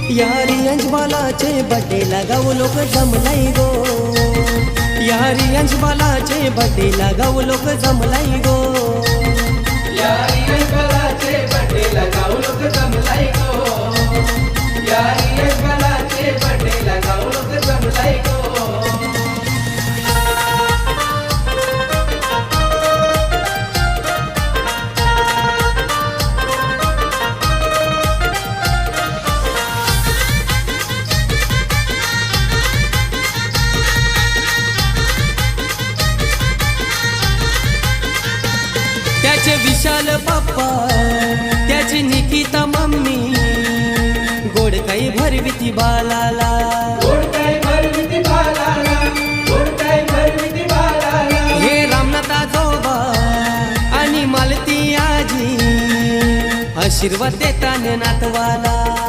यारी अंशबालाचे बड्डेला गाव लोक जमलाई गो, यारी अंशबालाचे बड्डेला गाव लोक जमलाई गो, यारी अंशबालाचे बड्डेला गाव लोक जमलाई गो, यारी अंशबालाचे बड्डेला गाव लोक जमलाई गो. त्याचे विशाल बाप्पा, त्याची निकिता मम्मी, गोड काही भरविती बालाला, गोड काही भरविती बालाला, गोड काही भरविती बालाला. हे रामनाथ आजोबा आणि मालती आजी आशीर्वाद देताना नातवाला.